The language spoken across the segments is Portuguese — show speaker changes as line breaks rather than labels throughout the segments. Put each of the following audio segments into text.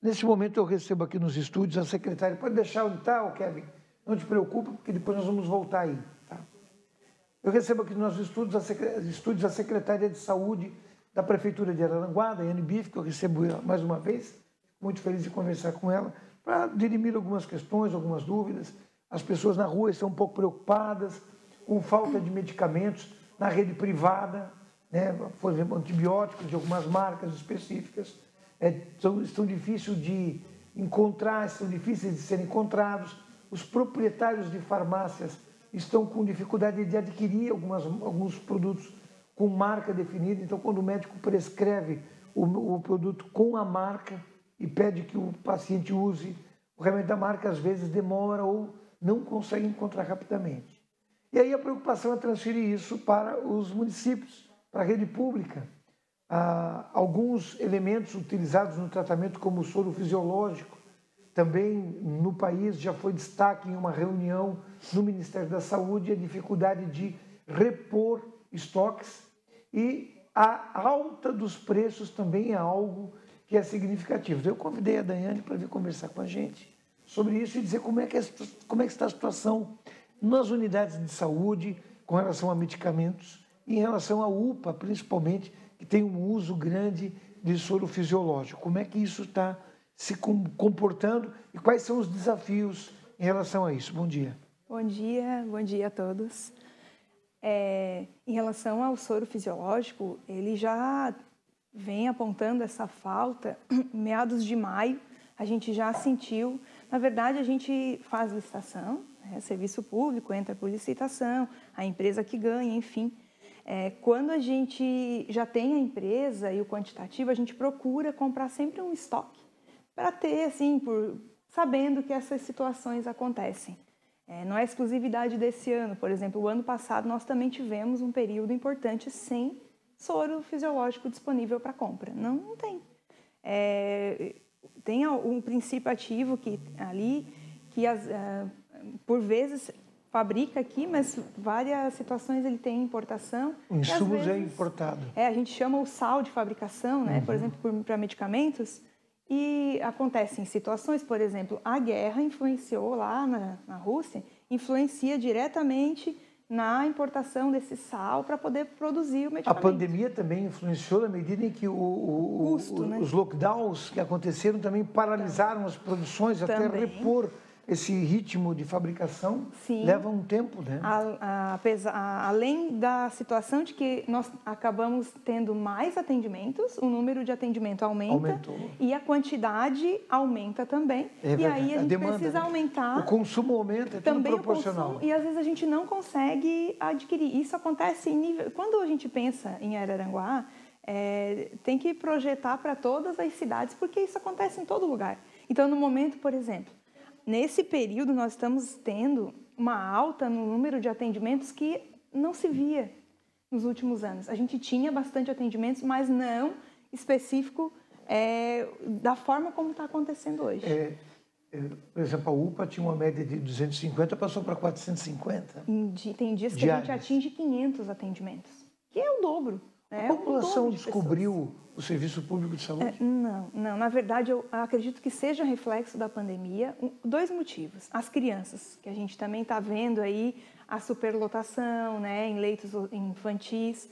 Nesse momento eu recebo aqui nos estúdios a secretária. Pode deixar onde está, Kevin? Não te preocupe, porque depois nós vamos voltar aí. Tá? Eu recebo aqui nos nossos estúdios a secretária de Saúde da Prefeitura de Araranguá, da Daiane Bife, que eu recebo mais uma vez. Muito feliz de conversar com ela, para dirimir algumas questões, algumas dúvidas. As pessoas na rua estão um pouco preocupadas com falta de medicamentos na rede privada, né? Por exemplo, antibióticos de algumas marcas específicas. Estão difíceis de encontrar, estão difíceis de serem encontrados. Os proprietários de farmácias estão com dificuldade de adquirir alguns produtos com marca definida. Então, quando o médico prescreve o produto com a marca e pede que o paciente use, o remédio da marca às vezes demora ou não consegue encontrar rapidamente. E aí a preocupação é transferir isso para os municípios, para a rede pública. Alguns elementos utilizados no tratamento, como o soro fisiológico, também no país já foi destaque em uma reunião no Ministério da Saúde, a dificuldade de repor estoques, e a alta dos preços também é algo que é significativo. Então, eu convidei a Daiane para vir conversar com a gente sobre isso e dizer como é que está a situação nas unidades de saúde com relação a medicamentos e em relação à UPA, principalmente, que tem um uso grande de soro fisiológico. Como é que isso está se comportando e quais são os desafios em relação a isso? Bom dia.
Bom dia a todos. Em relação ao soro fisiológico, ele já vem apontando essa falta. Meados de maio, a gente já sentiu. Na verdade, a gente faz licitação, serviço público, entra por licitação, a empresa que ganha, enfim. Quando a gente já tem a empresa e o quantitativo, a gente procura comprar sempre um estoque para ter, assim, sabendo que essas situações acontecem. Não é exclusividade desse ano. Por exemplo, o ano passado nós também tivemos um período importante sem soro fisiológico disponível para compra. Não tem. Tem um princípio ativo que por vezes fabrica aqui, mas várias situações ele tem importação.
O insumo é importado.
A gente chama o sal de fabricação, né? Por exemplo, para medicamentos. E acontecem situações, por exemplo, a guerra influenciou lá na Rússia, influencia diretamente na importação desse sal para poder produzir o medicamento.
A pandemia também influenciou na medida em que os lockdowns que aconteceram também paralisaram as produções, até repor esse ritmo de fabricação. Sim. Leva um tempo, né?
Além da situação de que nós acabamos tendo mais atendimentos, o número de atendimento aumentou e a quantidade aumenta também. E aí a gente precisa aumentar.
O consumo aumenta, é tudo proporcional.
E às vezes a gente não consegue adquirir. Isso acontece em nível... Quando a gente pensa em Araranguá, tem que projetar para todas as cidades, porque isso acontece em todo lugar. Então, no momento, por exemplo, nesse período, nós estamos tendo uma alta no número de atendimentos que não se via nos últimos anos. A gente tinha bastante atendimentos, mas não específico da forma como está acontecendo hoje.
Por exemplo, a UPA tinha uma média de 250, passou para 450.
Tem dias que a gente atinge 500 atendimentos, que é o dobro.
A população descobriu o serviço público de saúde?
Não. Na verdade, eu acredito que seja reflexo da pandemia. Dois motivos. As crianças, que a gente também está vendo aí a superlotação, né, em leitos infantis.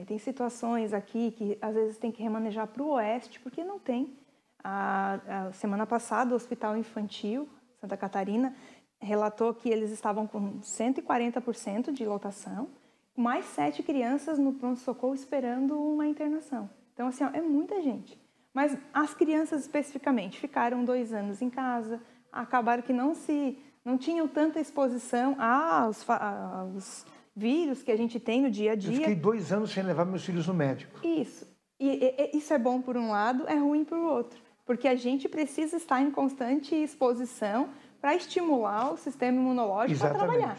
Tem situações aqui que às vezes tem que remanejar para o oeste, porque não tem. A semana passada, o Hospital Infantil Santa Catarina relatou que eles estavam com 140% de lotação, mais 7 crianças no pronto-socorro esperando uma internação. Então, assim, é muita gente. Mas as crianças, especificamente, ficaram 2 anos em casa, acabaram que não tinham tanta exposição aos vírus que a gente tem no dia a dia.
Eu fiquei 2 anos sem levar meus filhos no médico.
Isso. E isso é bom por um lado, é ruim por outro. Porque a gente precisa estar em constante exposição para estimular o sistema imunológico a trabalhar.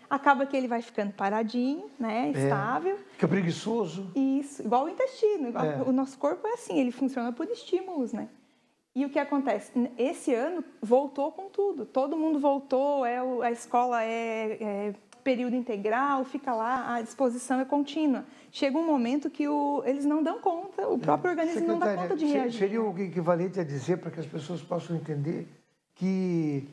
Acaba que ele vai ficando paradinho, né, estável.
Fica preguiçoso.
Isso, igual o intestino. O nosso corpo é assim, ele funciona por estímulos, né? E o que acontece? Esse ano voltou com tudo. Todo mundo voltou, a escola período integral, fica lá, a disposição é contínua. Chega um momento que eles não dão conta, o próprio organismo não dá conta de reagir.
Seria o equivalente a dizer, para que as pessoas possam entender, que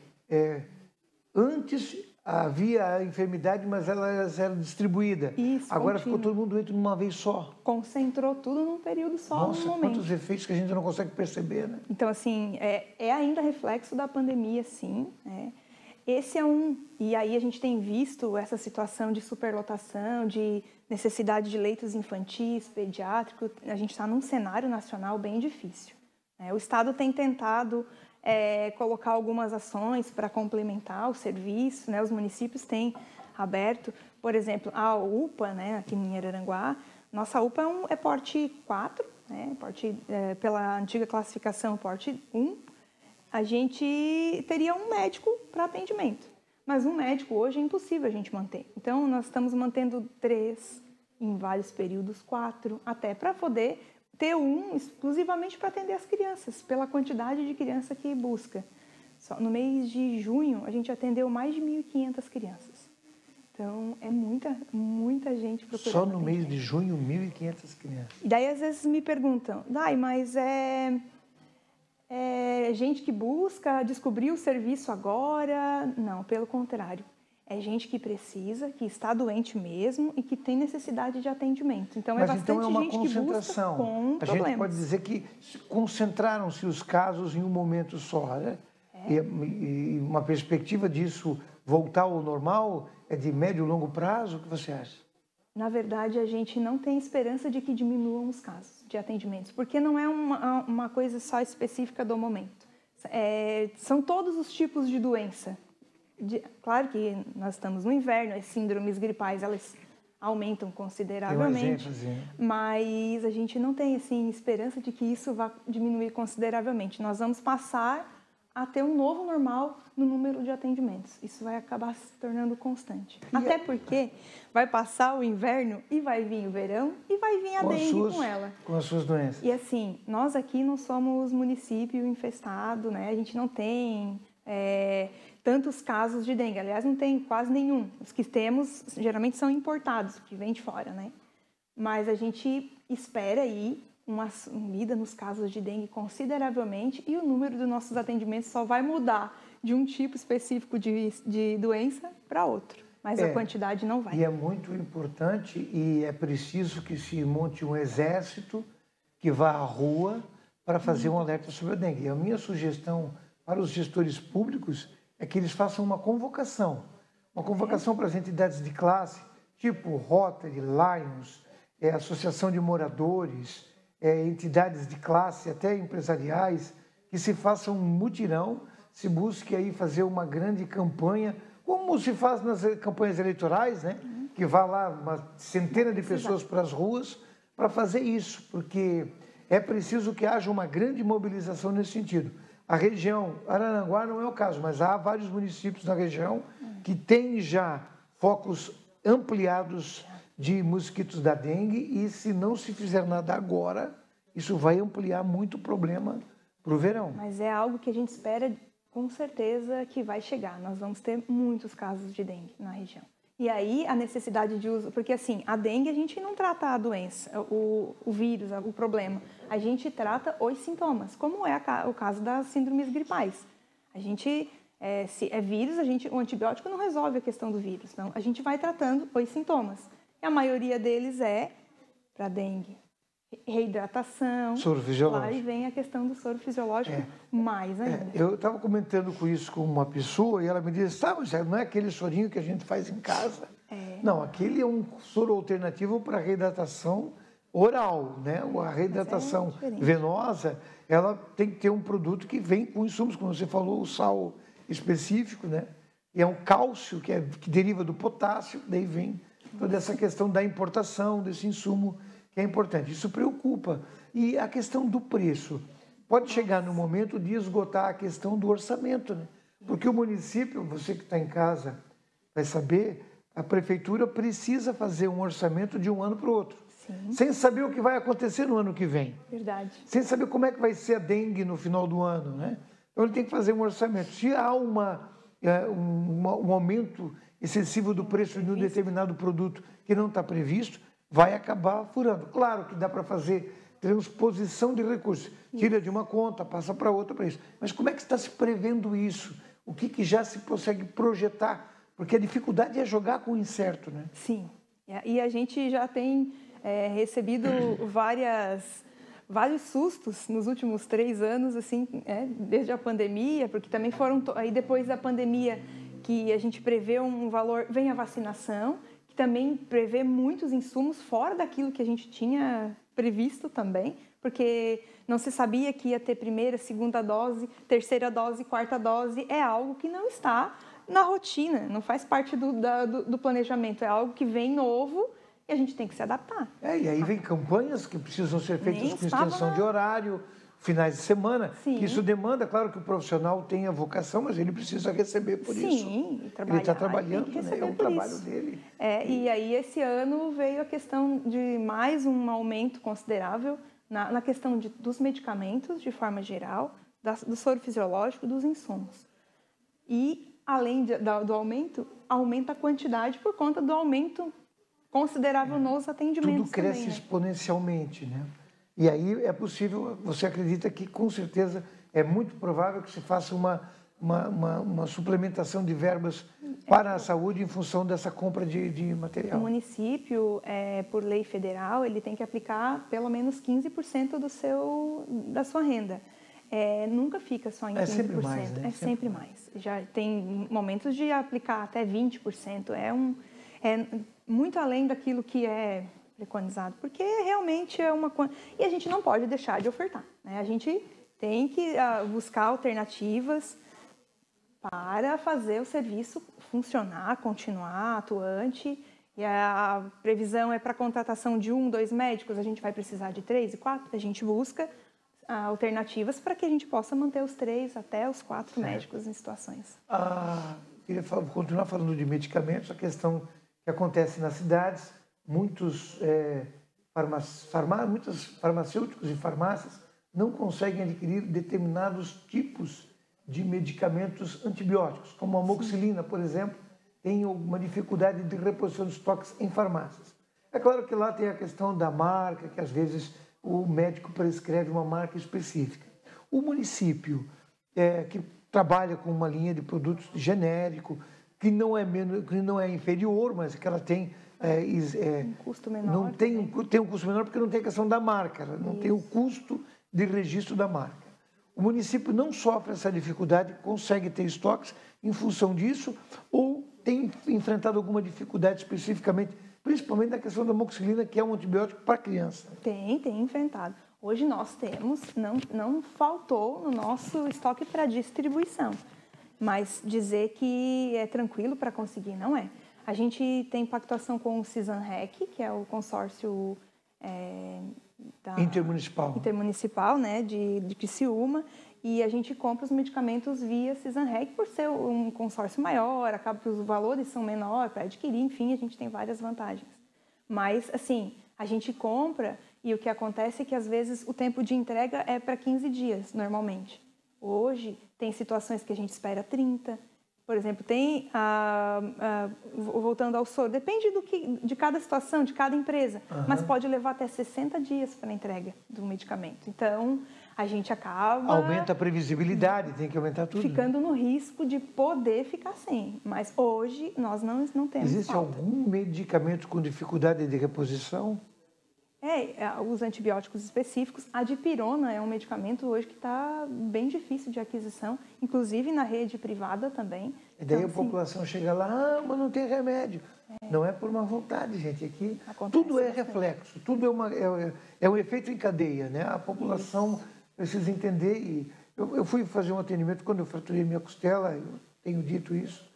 antes havia a enfermidade, mas elas eram distribuídas.
Isso,
agora
contínuo.
ficou todo mundo doente de uma vez só.
Concentrou tudo num período só,
Nossa,
num momento.
quantos efeitos que a gente não consegue perceber, né?
Então, assim, é ainda reflexo da pandemia, sim. Esse é um. E aí a gente tem visto essa situação de superlotação, de necessidade de leitos infantis, pediátricos. A gente está num cenário nacional bem difícil. O Estado tem tentado colocar algumas ações para complementar o serviço, né? Os municípios têm aberto, por exemplo, a UPA, né, aqui em Araranguá. Nossa UPA é porte 4, né, pela antiga classificação porte 1. A gente teria um médico para atendimento, mas um médico hoje é impossível a gente manter. Então, nós estamos mantendo 3, em vários períodos 4, até para poder ter um exclusivamente para atender as crianças, pela quantidade de criança que busca. Só no mês de junho, a gente atendeu mais de 1.500 crianças. Então, é muita gente procurando.
Só no mês de junho, 1.500 crianças.
E daí, às vezes, me perguntam, mas é gente que busca descobrir o serviço agora? Não, pelo contrário. É gente que precisa, que está doente mesmo e que tem necessidade de atendimento. Então,
mas
é bastante
então é uma
gente
concentração.
que busca com
a
problemas.
gente pode dizer que concentraram-se os casos em um momento só, né? E uma perspectiva disso voltar ao normal é de médio e longo prazo? O que você acha?
Na verdade, a gente não tem esperança de que diminuam os casos de atendimentos, porque não é uma coisa só específica do momento. São todos os tipos de doença. Claro que nós estamos no inverno, as síndromes gripais, elas aumentam consideravelmente, mas a gente não tem assim, esperança de que isso vá diminuir consideravelmente. Nós vamos passar a ter um novo normal no número de atendimentos. Isso vai acabar se tornando constante. Até porque vai passar o inverno e vai vir o verão e vai vir a dengue com ela.
Com as suas doenças.
E assim, nós aqui não somos município infestado, né? A gente não tem tantos casos de dengue. Aliás, não tem quase nenhum. Os que temos, geralmente, são importados, que vêm de fora, né? Mas a gente espera aí uma subida nos casos de dengue consideravelmente e o número dos nossos atendimentos só vai mudar de um tipo específico de doença para outro, mas a quantidade não vai.
E é muito importante e é preciso que se monte um exército que vá à rua para fazer um alerta sobre a dengue. E a minha sugestão para os gestores públicos é que eles façam uma convocação para as entidades de classe, tipo Rotary, Lions, Associação de Moradores, entidades de classe, até empresariais, que se façam um mutirão, se busque aí fazer uma grande campanha, como se faz nas campanhas eleitorais, né? Que vá lá uma centena de pessoas para as ruas para fazer isso, porque é preciso que haja uma grande mobilização nesse sentido. A região, Araranguá não é o caso, mas há vários municípios na região que têm já focos ampliados de mosquitos da dengue e se não se fizer nada agora, isso vai ampliar muito o problema para o verão.
Mas é algo que a gente espera com certeza que vai chegar. Nós vamos ter muitos casos de dengue na região. E aí a necessidade de uso, porque assim, a dengue a gente não trata a doença, o vírus, o problema. A gente trata os sintomas, como é o caso das síndromes gripais. A gente, se é vírus, o antibiótico não resolve a questão do vírus. Então, a gente vai tratando os sintomas. E a maioria deles é para dengue. Reidratação,
soro fisiológico.
Lá e vem a questão do soro fisiológico mais ainda.
Eu estava comentando com isso com uma pessoa e ela me disse, mas não é aquele sorinho que a gente faz em casa. Não, aquele é um soro alternativo para reidratação oral, né? A reidratação venosa, ela tem que ter um produto que vem com insumos, como você falou, o sal específico, né? E é um cálcio que deriva do potássio, daí vem toda essa questão da importação desse insumo que é importante. Isso preocupa. E a questão do preço. Pode chegar no momento de esgotar a questão do orçamento, né? Porque o município, você que está em casa vai saber, a prefeitura precisa fazer um orçamento de um ano para o outro. Sim. Sem saber o que vai acontecer no ano que vem.
Verdade.
Sem saber como é que vai ser a dengue no final do ano, né? Então ele tem que fazer um orçamento. Se há um aumento excessivo do preço de um determinado produto que não está previsto, vai acabar furando. Claro que dá para fazer transposição de recursos. Tira de uma conta, passa para outra para isso. Mas como é que está se prevendo isso? O que já se consegue projetar? Porque a dificuldade é jogar com o incerto, né?
Sim. E a gente já tem recebido vários sustos nos últimos 3 anos, assim, desde a pandemia, porque também foram... Aí depois da pandemia, que a gente prevê um valor... Vem a vacinação, que também prevê muitos insumos fora daquilo que a gente tinha previsto também, porque não se sabia que ia ter primeira, segunda dose, terceira dose, quarta dose. É algo que não está na rotina, não faz parte do planejamento, é algo que vem novo e a gente tem que se adaptar.
E aí vem campanhas que precisam ser feitas com extensão de horário, finais de semana. Que isso demanda, claro que o profissional tem a vocação, mas ele precisa receber por isso.
Sim,
ele está trabalhando, né? É o trabalho dele.
E aí esse ano veio a questão de mais um aumento considerável na questão dos medicamentos, de forma geral, do soro fisiológico, dos insumos. E além do aumento, aumenta a quantidade por conta do aumento considerável nos atendimentos.
Tudo cresce
também,
exponencialmente, né? E aí é possível, você acredita que com certeza é muito provável que se faça uma suplementação de verbas para a saúde em função dessa compra de material?
O município, por lei federal, ele tem que aplicar pelo menos 15% da sua renda. Nunca fica só em 15%,
sempre mais, né?
É sempre mais. Já tem momentos de aplicar até 20%. É muito além daquilo que é preconizado, porque realmente é uma... E a gente não pode deixar de ofertar, né? A gente tem que buscar alternativas para fazer o serviço funcionar, continuar atuante. E a previsão é para a contratação de 1, 2 médicos, a gente vai precisar de 3 e 4, a gente busca alternativas para que a gente possa manter os 3 até os 4 médicos em situações.
Queria continuar falando de medicamentos, a questão que acontece nas cidades, muitos farmacêuticos e farmácias não conseguem adquirir determinados tipos de medicamentos antibióticos, como a amoxicilina, por exemplo, tem uma dificuldade de reposição de estoques em farmácias. É claro que lá tem a questão da marca, que às vezes o médico prescreve uma marca específica. O município, que trabalha com uma linha de produtos genérico, que não é inferior, mas que ela tem
um custo menor.
Não tem um custo menor porque não tem a questão da marca, não tem o custo de registro da marca. O município não sofre essa dificuldade, consegue ter estoques em função disso, ou tem enfrentado alguma dificuldade especificamente, principalmente na questão da amoxicilina, que é um antibiótico para criança?
Tem enfrentado. Hoje nós temos, não faltou no nosso estoque para distribuição, mas dizer que é tranquilo para conseguir, não é. A gente tem pactuação com o CISANREC, que é o consórcio intermunicipal, né, de Criciúma, e a gente compra os medicamentos via CISANREC por ser um consórcio maior, acaba que os valores são menores para adquirir, enfim, a gente tem várias vantagens. Mas, assim, a gente compra e o que acontece é que, às vezes, o tempo de entrega é para 15 dias, normalmente. Hoje, tem situações que a gente espera 30. Por exemplo, tem, voltando ao soro, depende de cada situação, de cada empresa, mas pode levar até 60 dias para a entrega do medicamento. Então, a gente acaba...
Aumenta a previsibilidade, tem que aumentar tudo.
Ficando no risco de poder ficar sem. Mas hoje, nós não temos.
Existe algum medicamento com dificuldade de reposição?
Os antibióticos específicos. A dipirona é um medicamento hoje que está bem difícil de aquisição, inclusive na rede privada também.
E daí a população chega lá, mas não tem remédio. Não é por má vontade, gente. Aqui tudo é reflexo, tudo é um efeito em cadeia, né? A população precisa entender. E eu fui fazer um atendimento quando eu fraturei minha costela, eu tenho dito isso.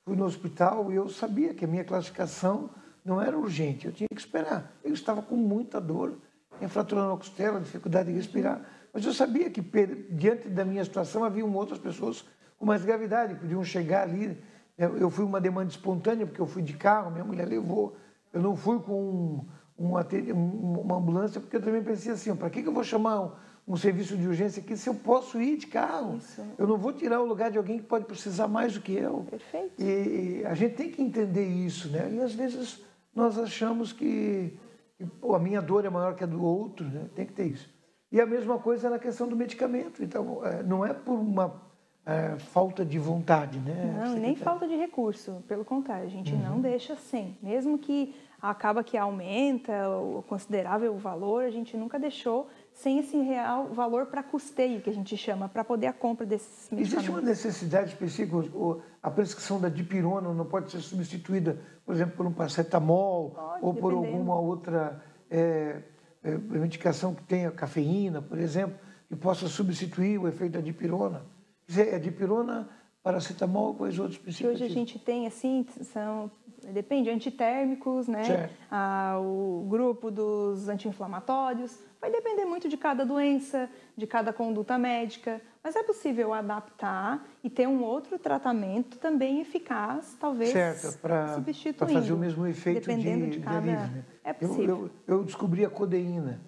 Fui no hospital e eu sabia que a minha classificação não era urgente, eu tinha que esperar. Eu estava com muita dor, tinha fratura na costela, dificuldade de respirar. Mas eu sabia que, diante da minha situação, haviam outras pessoas com mais gravidade, podiam chegar ali. Eu fui uma demanda espontânea, porque eu fui de carro, minha mulher levou. Eu não fui com uma ambulância, porque eu também pensei assim, para que eu vou chamar um serviço de urgência aqui se eu posso ir de carro.
Isso.
Eu não vou tirar o lugar de alguém que pode precisar mais do que eu.
Perfeito.
E a gente tem que entender isso, né? E às vezes nós achamos que pô, a minha dor é maior que a do outro, né? Tem que ter isso. E a mesma coisa na questão do medicamento. Então, não é por uma falta de vontade, né?
Não, nem falta de recurso. Pelo contrário, a gente não deixa sem. Mesmo que acaba que aumenta o considerável valor, a gente nunca deixou sem esse real valor para custeio, que a gente chama, para poder a compra desses medicamentos.
Existe uma necessidade específica? A prescrição da dipirona não pode ser substituída, por exemplo, por um paracetamol ou por alguma outra medicação que tenha cafeína, por exemplo, que possa substituir o efeito da dipirona? É dipirona, paracetamol, quais outros princípios?
Hoje a gente tem, assim, depende, antitérmicos, né? O grupo dos anti-inflamatórios. Vai depender muito de cada doença, de cada conduta médica, mas é possível adaptar e ter um outro tratamento também eficaz, talvez substituindo.
Para fazer o mesmo efeito
dependendo de cada...
alívio, né?
É possível.
Eu descobri a codeína.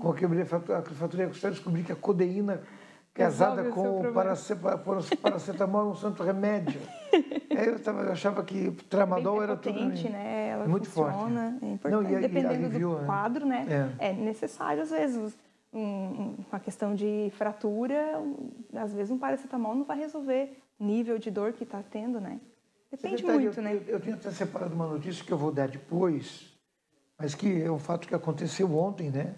Com a fratura costal, eu descobri que a codeína casada com o paracetamol é um santo remédio. Eu achava que tramadol era tudo...
né? Ela
muito
funciona,
forte.
É importante.
Não,
dependendo
aliviou,
do quadro, né? É necessário, às vezes, uma questão de fratura, às vezes um paracetamol não vai resolver o nível de dor que está tendo, né? Depende muito, né?
Eu tinha até separado uma notícia que eu vou dar depois, mas que é um fato que aconteceu ontem, né?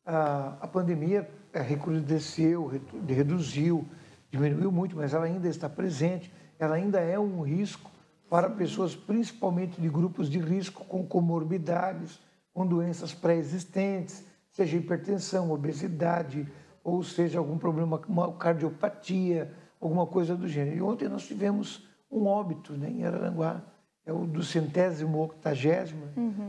A pandemia recrudesceu, reduziu, diminuiu muito, mas ela ainda está presente, ela ainda é um risco para pessoas, principalmente de grupos de risco, com comorbidades, com doenças pré-existentes, seja hipertensão, obesidade, ou seja algum problema, uma cardiopatia, alguma coisa do gênero. E ontem nós tivemos um óbito, né, em Araranguá, é o do 180º,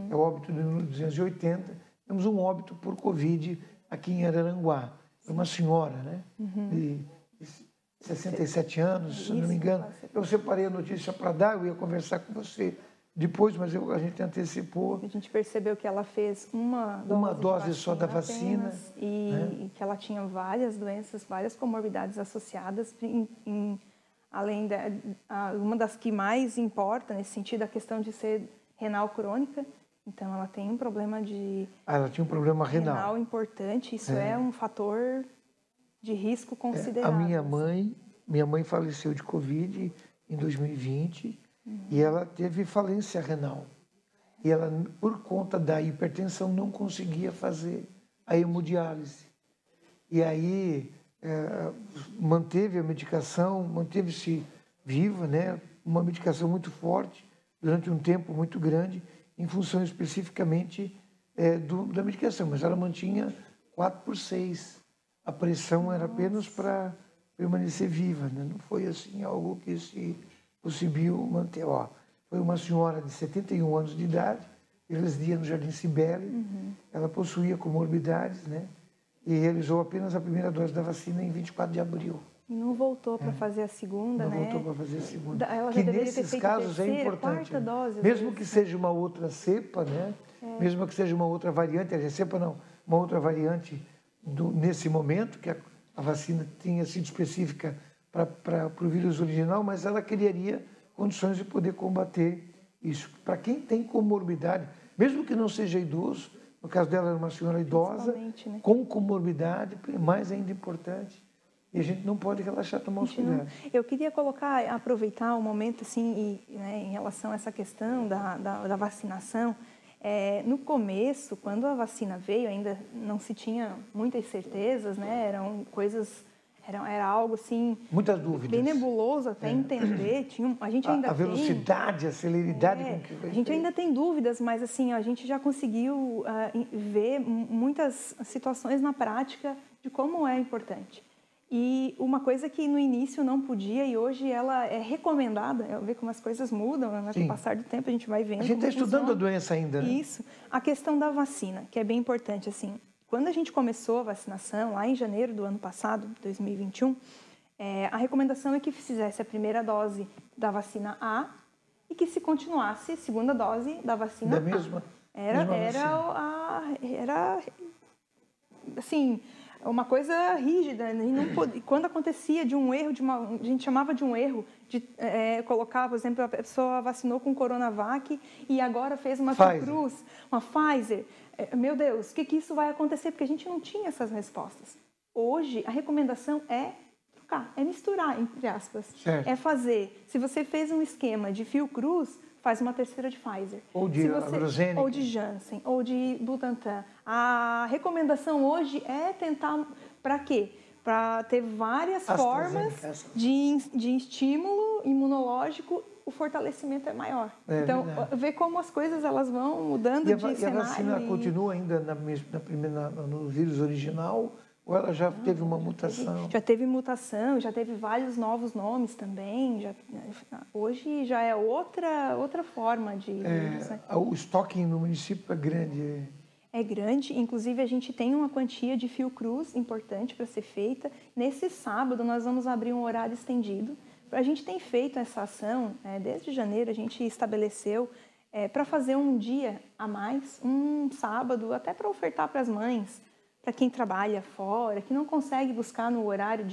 é o óbito do número 280, temos um óbito por Covid aqui em Araranguá. É uma senhora, né, de 67 anos, se não me engano. Eu separei a notícia para dar, eu ia conversar com você depois, mas a gente antecipou.
A gente percebeu que ela fez uma
dose só da vacina.
E que ela tinha várias doenças, várias comorbidades associadas, além uma das que mais importa nesse sentido, a questão de ser renal crônica. Então, ela tem um problema
ela tinha um problema renal
importante. Isso é um fator de risco considerável.
Minha mãe faleceu de Covid em 2020 e ela teve falência renal. E ela, por conta da hipertensão, não conseguia fazer a hemodiálise. E aí manteve a medicação, manteve-se viva, né? Uma medicação muito forte durante um tempo muito grande, em função especificamente da medicação, mas ela mantinha 4/6. A pressão era apenas para permanecer viva, né? Não foi assim algo que se conseguiu manter. Foi uma senhora de 71 anos de idade, residia no Jardim Cibele, ela possuía comorbidades, né? E realizou apenas a primeira dose da vacina em 24 de abril.
E não voltou para fazer a segunda,
não
né?
Não voltou para fazer a segunda.
Ela
que
deveria
nesses
ter feito
casos
terceira,
é importante.
Quarta dose,
mesmo que seja uma outra cepa, né? Mesmo que seja uma outra variante, a cepa não, uma outra variante nesse momento, que a vacina tinha sido específica para o vírus original, mas ela criaria condições de poder combater isso. Para quem tem comorbidade, mesmo que não seja idoso, no caso dela era uma senhora idosa, né? Com comorbidade, mais ainda importante. E a gente não pode relaxar, tomar os cuidados.
Eu queria aproveitar o momento assim, né, em relação a essa questão da vacinação. No começo, quando a vacina veio, ainda não se tinha muitas certezas, né? Era algo assim...
Muitas dúvidas.
Bem nebuloso até entender. A gente ainda
a velocidade, a celeridade com que
a gente ainda tem dúvidas, mas assim, a gente já conseguiu ver muitas situações na prática de como é importante. E uma coisa que no início não podia e hoje ela é recomendada, ver como as coisas mudam, né? Com o passar do tempo a gente vai vendo.
A gente está estudando a doença ainda, né?
Isso. A questão da vacina, que é bem importante, assim. Quando a gente começou a vacinação, lá em janeiro do ano passado, 2021, a recomendação é que fizesse a primeira dose da vacina A e que se continuasse a segunda dose da vacina
A.
Era assim, uma coisa rígida. E não quando acontecia de um erro, a gente chamava de um erro, de colocar, por exemplo, a pessoa vacinou com Coronavac e agora fez uma Fiocruz, uma Pfizer. Meu Deus, o que isso vai acontecer? Porque a gente não tinha essas respostas. Hoje, a recomendação é trocar, é misturar, entre aspas.
Certo.
É fazer. Se você fez um esquema de Fiocruz, faz uma terceira de Pfizer.
Ou de AstraZeneca.
Ou de Janssen, ou de Butantan. A recomendação hoje é tentar, para quê? Para ter várias formas de estímulo imunológico, o fortalecimento é maior. Então, ver como as coisas elas vão mudando de cenário.
E a vacina continua ainda no vírus original? Ou ela já teve uma mutação?
Já teve mutação, já teve vários novos nomes também. Hoje já é outra forma de vírus, né?
O estoque no município é grande?
É grande, inclusive a gente tem uma quantia de Fiocruz importante para ser feita. Nesse sábado nós vamos abrir um horário estendido. A gente tem feito essa ação, desde janeiro a gente estabeleceu para fazer um dia a mais, um sábado, até para ofertar para as mães, para quem trabalha fora, que não consegue buscar no horário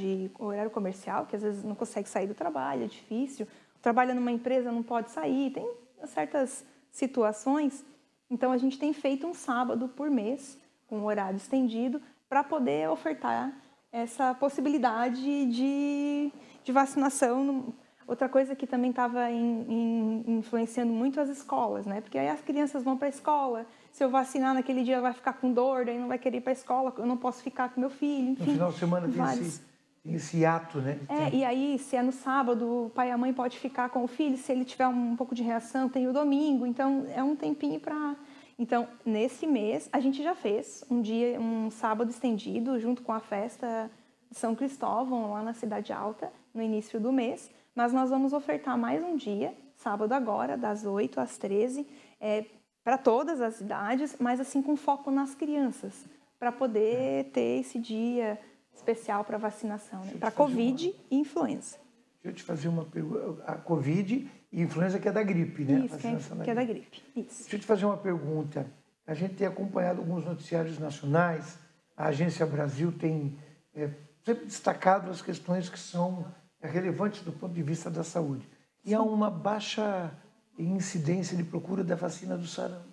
comercial, que às vezes não consegue sair do trabalho, é difícil, trabalha numa empresa, não pode sair, tem certas situações. Então, a gente tem feito um sábado por mês, com horário estendido, para poder ofertar essa possibilidade de vacinação. Outra coisa que também estava influenciando muito as escolas, né? Porque aí as crianças vão para a escola, se eu vacinar naquele dia vai ficar com dor, daí não vai querer ir para a escola, eu não posso ficar com meu filho, enfim.
No final de semana tem esse ato, né?
E aí, se é no sábado, o pai e a mãe podem ficar com o filho, se ele tiver um pouco de reação, tem o domingo, então é um tempinho para... Então, nesse mês, a gente já fez um sábado estendido, junto com a festa de São Cristóvão, lá na Cidade Alta, no início do mês, mas nós vamos ofertar mais um dia, sábado agora, das 8 às 13, para todas as idades, mas assim com foco nas crianças, para poder ter esse dia especial para vacinação, né? Para Covid e influenza.
Deixa eu te fazer uma pergunta. A Covid e influenza que é da gripe, né?
Isso, que é da gripe. Isso.
Deixa eu te fazer uma pergunta. A gente tem acompanhado alguns noticiários nacionais, a Agência Brasil tem sempre destacado as questões que são relevantes do ponto de vista da saúde. E há uma baixa incidência de procura da vacina do sarampo.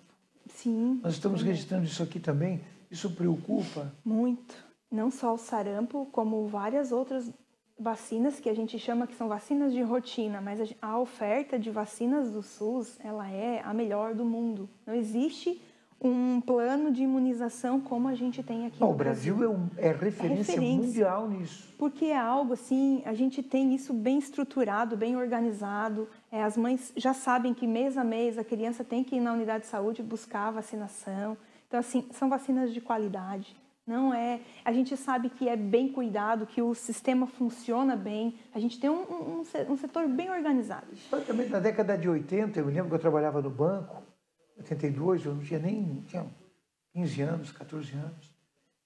Sim.
Nós estamos registrando isso aqui também. Isso preocupa?
Muito. Não só o sarampo, como várias outras vacinas que a gente chama que são vacinas de rotina, mas a oferta de vacinas do SUS, ela é a melhor do mundo. Não existe um plano de imunização como a gente tem aqui no Brasil.
O Brasil é referência mundial nisso.
Porque é algo assim, a gente tem isso bem estruturado, bem organizado. As mães já sabem que mês a mês a criança tem que ir na unidade de saúde buscar a vacinação. Então, assim, são vacinas de qualidade. Não é... A gente sabe que é bem cuidado, que o sistema funciona bem. A gente tem um setor bem organizado.
Também na década de 80, eu me lembro que eu trabalhava no banco, 82, eu não tinha 15 anos, 14 anos.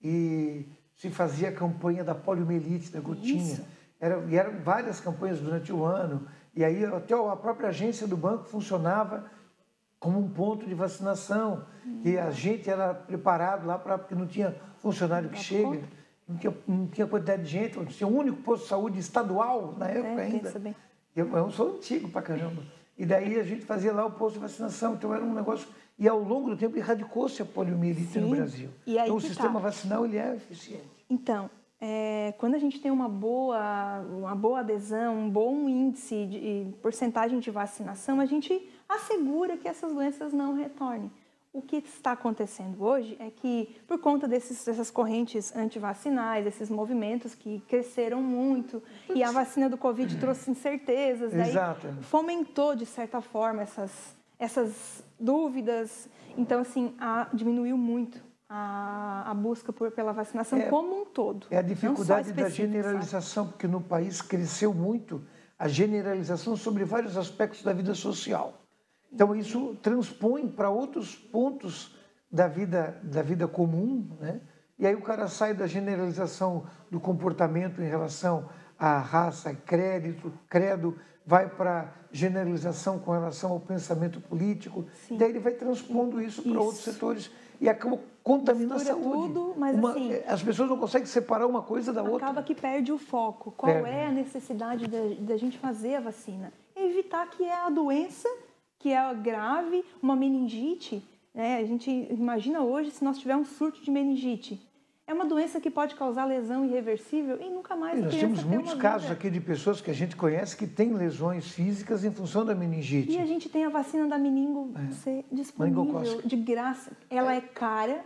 E se fazia a campanha da poliomielite, da gotinha. Eram várias campanhas durante o ano. E aí até a própria agência do banco funcionava como um ponto de vacinação. E a gente era preparado lá, porque não tinha funcionário que chega, não tinha quantidade de gente, tinha um único posto de saúde estadual na época ainda. Eu sou antigo pra caramba. E daí a gente fazia lá o posto de vacinação, então era um negócio... E ao longo do tempo erradicou-se a poliomielite no Brasil. Então o sistema vacinal ele é eficiente.
Então, quando a gente tem uma boa adesão, um bom índice de porcentagem de vacinação, a gente assegura que essas doenças não retornem. O que está acontecendo hoje é que, por conta dessas correntes antivacinais, esses movimentos que cresceram muito, e a vacina do Covid trouxe incertezas, daí fomentou, de certa forma, essas dúvidas. Então, assim, diminuiu muito a busca pela vacinação como um todo.
É a dificuldade da generalização, porque no país cresceu muito a generalização sobre vários aspectos da vida social. Então, isso transpõe para outros pontos da vida comum, né? E aí o cara sai da generalização do comportamento em relação à raça, credo, vai para generalização com relação ao pensamento político. Daí ele vai transpondo isso para outros setores. e acaba contaminando a
Mistura
saúde.
tudo, mas assim,
as pessoas não conseguem separar uma coisa da outra.
acaba que perde o foco. Qual é a necessidade da gente fazer a vacina? É evitar que é a doença, que é grave, uma meningite, né? A gente imagina hoje se nós tivermos um surto de meningite. É uma doença que pode causar lesão irreversível e nunca mais a criança
Nós temos
ter
muitos
uma
casos
vida.
aqui de pessoas que a gente conhece que têm lesões físicas em função da meningite.
E a gente tem a vacina da meningo ser disponível
Meningocócica.
de graça. Ela é cara,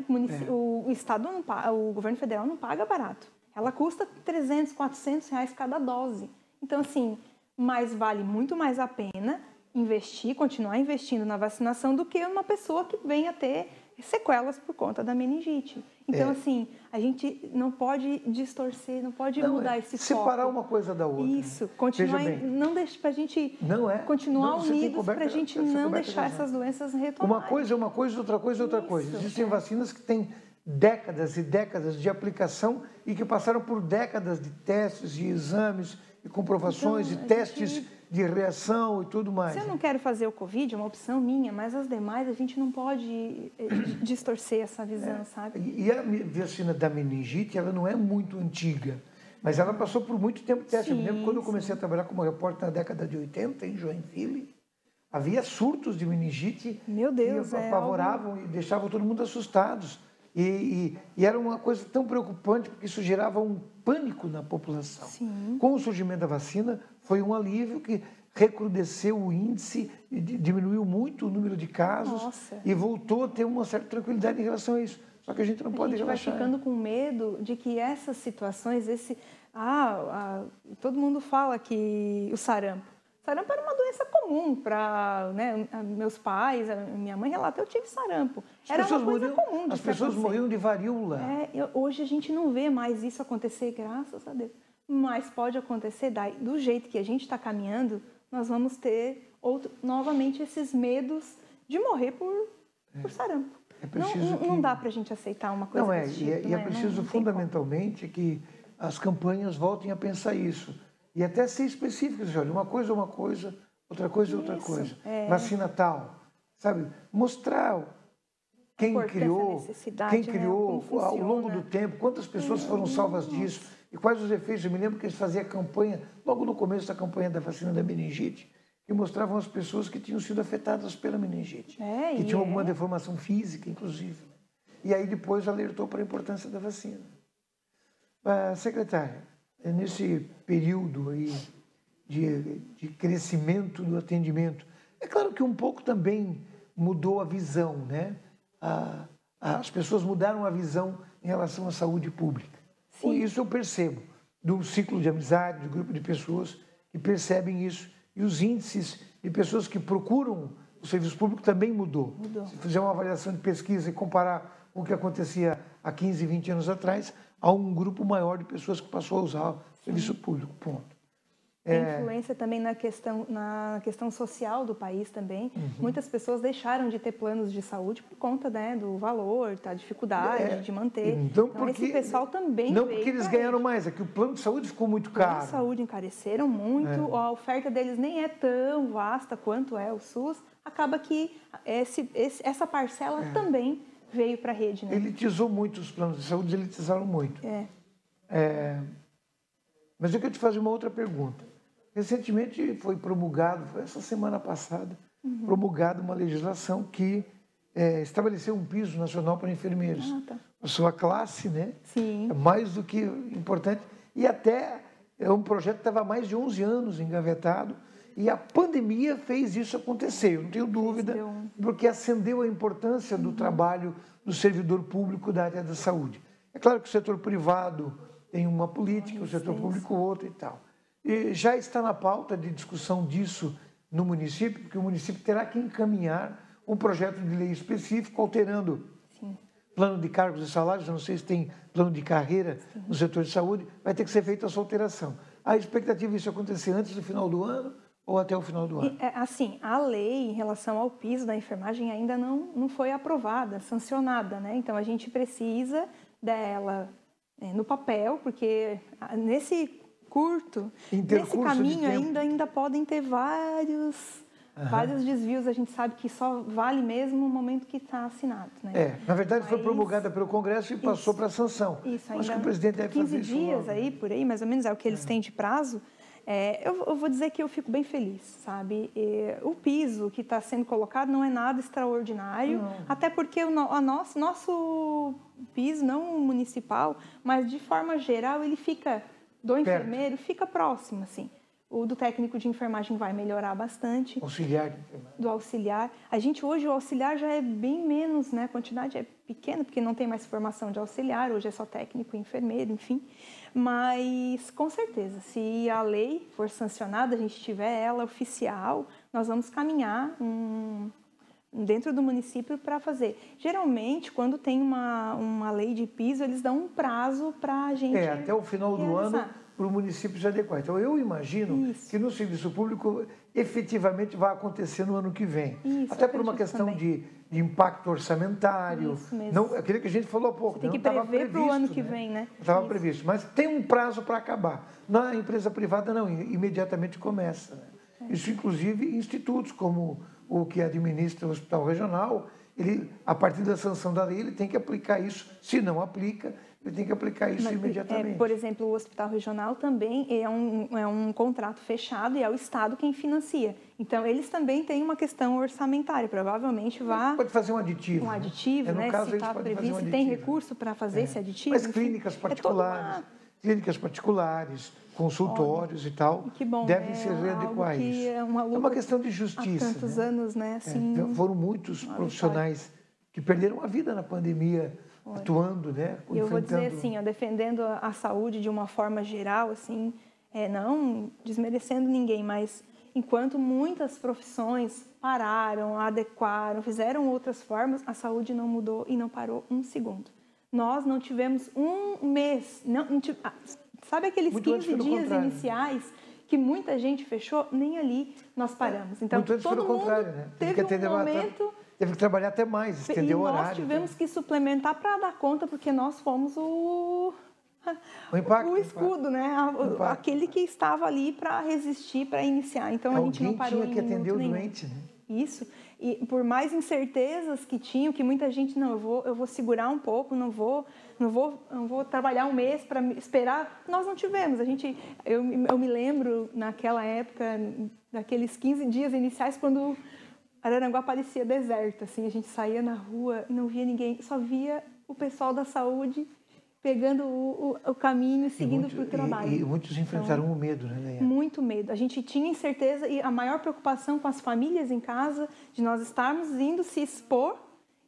o Estado não paga, o governo federal não paga barato. Ela custa 300, 400 reais cada dose. Então, assim, mas vale muito mais a pena investir, continuar investindo na vacinação do que uma pessoa que venha a ter sequelas por conta da meningite. Então, assim, a gente não pode distorcer, não pode mudar esse foco.
Separar uma coisa da outra.
Isso, continuar, não deixa pra gente continuar unidos para a gente não deixar essas doenças retomarem.
Uma coisa é uma coisa, outra coisa é outra coisa. Existem vacinas que têm décadas e décadas de aplicação e que passaram por décadas de testes, de exames e comprovações,
Então,
e testes de reação e tudo mais.
Se eu não quero fazer o Covid, é uma opção minha, mas as demais a gente não pode distorcer essa visão, sabe?
E a vacina da meningite, ela não é muito antiga, mas ela passou por muito tempo de teste. Eu me lembro quando eu comecei a trabalhar como repórter na década de 80, em Joinville, havia surtos de meningite.
Meu Deus,
que apavoravam e deixavam todo mundo assustados. E era uma coisa tão preocupante, porque isso gerava um pânico na população.
Sim.
Com o surgimento da vacina, foi um alívio que recrudesceu o índice, diminuiu muito o número de casos.
Nossa.
E voltou a ter uma certa tranquilidade em relação a isso. Só que a gente não pode relaxar.
A gente vai ficando com medo de que essas situações, todo mundo fala que o sarampo. Sarampo era uma doença comum para meus pais, a minha mãe relata, eu tive sarampo. Era uma coisa comum de
As pessoas morriam de varíola.
Hoje a gente não vê mais isso acontecer, graças a Deus. Mas pode acontecer, do jeito que a gente está caminhando, nós vamos ter novamente esses medos de morrer por sarampo. Não dá para a gente aceitar uma coisa desse tipo.
E é preciso fundamentalmente que as campanhas voltem a pensar isso. E até ser específicos, olha, uma coisa é uma coisa, outra coisa é outra coisa. Vacina tal, sabe? Mostrar quem criou ao longo do tempo, quantas pessoas foram salvas disso e quais os efeitos. Eu me lembro que eles faziam campanha, logo no começo da campanha da vacina da meningite, que mostravam as pessoas que tinham sido afetadas pela meningite, que tinham alguma deformação física, inclusive. E aí depois alertou para a importância da vacina. Secretária, nesse período aí de crescimento do atendimento, é claro que um pouco também mudou a visão, né? As pessoas mudaram a visão em relação à saúde pública. Sim. Isso eu percebo, do ciclo de amizade, do grupo de pessoas que percebem isso. E os índices de pessoas que procuram o serviço público também mudou. Se fizer uma avaliação de pesquisa e comparar com o que acontecia há 15, 20 anos atrás, há um grupo maior de pessoas que passou a usar o serviço público, ponto.
Tem influência também na questão social do país também. Muitas pessoas deixaram de ter planos de saúde por conta do valor, da dificuldade de manter.
Então
esse pessoal também
não porque eles ganharam mais, é que o plano de saúde ficou muito caro.
O plano de saúde encareceram muito, a oferta deles nem é tão vasta quanto é o SUS. Acaba que essa parcela também veio para a rede. Né?
Elitizou muito os planos de saúde, elitizaram muito. Mas eu quero te fazer uma outra pergunta. Recentemente foi promulgado, foi essa semana passada, promulgada uma legislação que estabeleceu um piso nacional para enfermeiros. A sua classe, né?
Sim.
É mais do que importante. E até é um projeto que estava há mais de 11 anos engavetado. E a pandemia fez isso acontecer, eu não tenho dúvida, porque acendeu a importância do trabalho do servidor público da área da saúde. É claro que o setor privado tem uma política, o setor público outra e tal. E já está na pauta de discussão disso no município, porque o município terá que encaminhar um projeto de lei específico, alterando plano de cargos e salários, eu não sei se tem plano de carreira no setor de saúde, vai ter que ser feita essa alteração. A expectativa é isso acontecer antes do final do ano ou até o final do ano?
Assim, a lei em relação ao piso da enfermagem ainda não foi aprovada, sancionada, né? Então, a gente precisa dela no papel, porque nesse caminho ainda podem ter Vários desvios a gente sabe que só vale mesmo no momento que está assinado. Né?
Na verdade foi promulgada pelo Congresso e passou para a sanção.
Isso,
acho que o presidente deve
15
fazer isso
dias
logo.
aí, por aí, mais ou menos, é o que eles têm de prazo. Eu vou dizer que eu fico bem feliz, sabe? O piso que está sendo colocado não é nada extraordinário, até porque nosso piso, não municipal, mas de forma geral, ele fica, do enfermeiro, fica próximo, assim. O do técnico de enfermagem vai melhorar bastante.
Auxiliar de enfermagem.
Do auxiliar. Hoje, o auxiliar já é bem menos, né? A quantidade é pequena, porque não tem mais formação de auxiliar, hoje é só técnico e enfermeiro, enfim. Mas, com certeza, se a lei for sancionada, a gente tiver ela oficial, nós vamos caminhar dentro do município para fazer. Geralmente, quando tem uma lei de piso, eles dão um prazo para a gente
até o final do ano, para o município se adequar. Então, eu imagino que no serviço público, efetivamente, vai acontecer no ano que vem. Até por uma questão de impacto orçamentário.
Isso mesmo.
Não, aquilo que a gente falou há pouco.
Tem que prever para o ano que vem, né?
Estava previsto, mas tem um prazo para acabar. Na empresa privada, não, imediatamente começa. Né? Isso, inclusive, institutos como o que administra o Hospital Regional, ele, a partir da sanção da lei, ele tem que aplicar isso. Se não aplica, ele tem que aplicar isso imediatamente.
Por exemplo, o Hospital Regional também é um contrato fechado e é o Estado quem financia. Então, eles também têm uma questão orçamentária, provavelmente
Pode fazer um aditivo.
Um aditivo,
né?
No caso,
se
está previsto, se tem recurso para fazer esse aditivo.
Mas clínicas particulares, consultórios e tal, devem se readequar a isso. É uma questão de justiça.
Há tantos anos, né? Assim,
foram muitos profissionais que perderam a vida na pandemia, atuando, né?
E eu vou dizer assim, defendendo a saúde de uma forma geral, assim, não desmerecendo ninguém, mas enquanto muitas profissões pararam, adequaram, fizeram outras formas, a saúde não mudou e não parou um segundo. Nós não tivemos um mês, sabe aqueles 15 dias iniciais que muita gente fechou? Nem ali nós paramos. Então,
muito antes
todo mundo
né?
teve um momento...
Teve que trabalhar até mais, estender o horário.
E nós tivemos que suplementar para dar conta, porque nós fomos o escudo, né? Aquele que estava ali para resistir, para iniciar. Então, a gente não parou
tinha que atender o doente, né?
Isso. E por mais incertezas que tinham, que muita gente, eu vou segurar um pouco, não vou trabalhar um mês para esperar. Nós não tivemos. Eu me lembro, naquela época, daqueles 15 dias iniciais, quando Araranguá parecia deserta, assim, a gente saía na rua e não via ninguém, só via o pessoal da saúde pegando o caminho e seguindo para o trabalho.
E muitos enfrentaram o medo, né, Leia?
Muito medo. A gente tinha incerteza e a maior preocupação com as famílias em casa, de nós estarmos indo se expor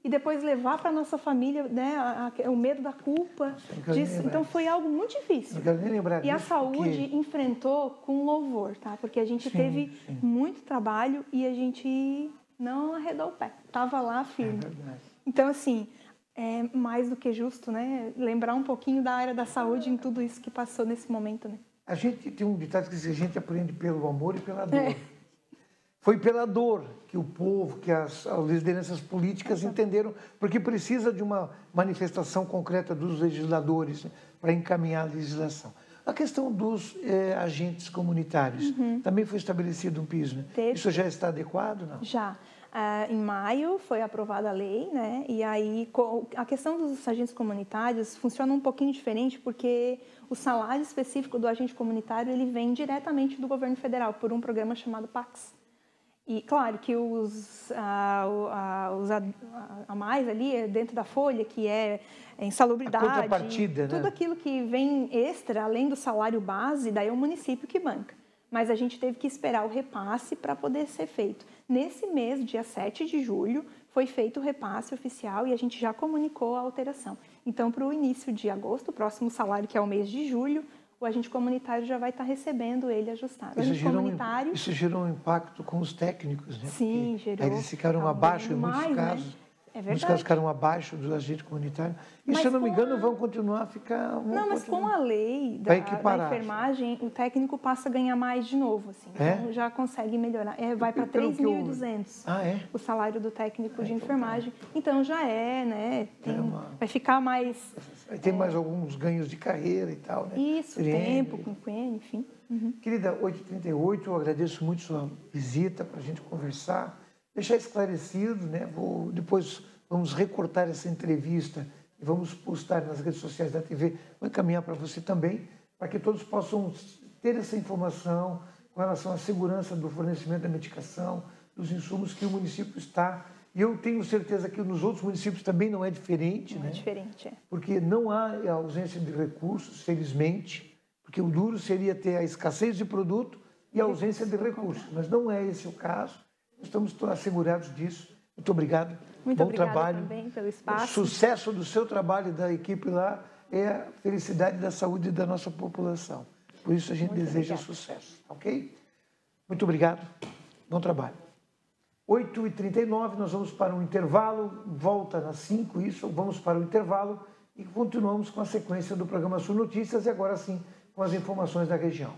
e depois levar para a nossa família, né, o medo da culpa disso. Então, foi algo muito difícil.
Não quero nem lembrar disso.
E a saúde enfrentou com louvor, tá? Porque a gente teve muito trabalho e a gente não arredou o pé. Estava lá firme.
É verdade.
Então, assim, é mais do que justo, né? Lembrar um pouquinho da área da saúde em tudo isso que passou nesse momento, né?
A gente tem um ditado que diz que a gente aprende pelo amor e pela dor. Foi pela dor que o povo, que as lideranças políticas entenderam, porque precisa de uma manifestação concreta dos legisladores, né, para encaminhar a legislação. A questão dos agentes comunitários, também foi estabelecido um piso, né? Isso já está adequado, não?
Já. Em maio foi aprovada a lei, né? E aí a questão dos agentes comunitários funciona um pouquinho diferente, porque o salário específico do agente comunitário ele vem diretamente do governo federal por um programa chamado PAX. E claro que a mais ali dentro da folha, que é insalubridade,
a contrapartida,
tudo
né?
aquilo que vem extra, além do salário base, daí é o município que banca. Mas a gente teve que esperar o repasse para poder ser feito. Nesse mês, dia 7 de julho, foi feito o repasse oficial e a gente já comunicou a alteração. Então, para o início de agosto, o próximo salário, que é o mês de julho, o agente comunitário já vai estar recebendo ele ajustado.
Isso gerou um impacto com os técnicos, né?
Sim, gerou.
Eles ficaram abaixo em muitos casos.
Né? É verdade.
Muitos casos ficaram abaixo dos agentes comunitários. E, se eu não me engano, vão continuar a ficar...
com a lei da enfermagem, o técnico passa a ganhar mais de novo. Assim. Então, já consegue melhorar. Vai para 3.200 o salário do técnico de enfermagem. Então, já né? Vai ficar mais...
Aí tem mais alguns ganhos de carreira e tal, né?
Isso, tempo, quinquênio, enfim.
Querida, 8h38, eu agradeço muito sua visita para a gente conversar, deixar esclarecido, né? Depois vamos recortar essa entrevista e vamos postar nas redes sociais da TV, vou encaminhar para você também, para que todos possam ter essa informação com relação à segurança do fornecimento da medicação, dos insumos que o município está. E eu tenho certeza que nos outros municípios também não é diferente, né?
É diferente, é.
Porque não há ausência de recursos, felizmente, porque o duro seria ter a escassez de produto e a ausência de recursos. Mas não é esse o caso. Estamos assegurados disso. Muito obrigado.
Muito
Bom
obrigada
trabalho.
também pelo espaço.
O sucesso do seu trabalho e da equipe lá é a felicidade da saúde da nossa população. Por isso a gente deseja sucesso, ok? Muito obrigado. Bom trabalho. 8h39, nós vamos para um intervalo, volta nas 5, isso, vamos para o intervalo e continuamos com a sequência do programa Sul Notícias e agora sim com as informações da região.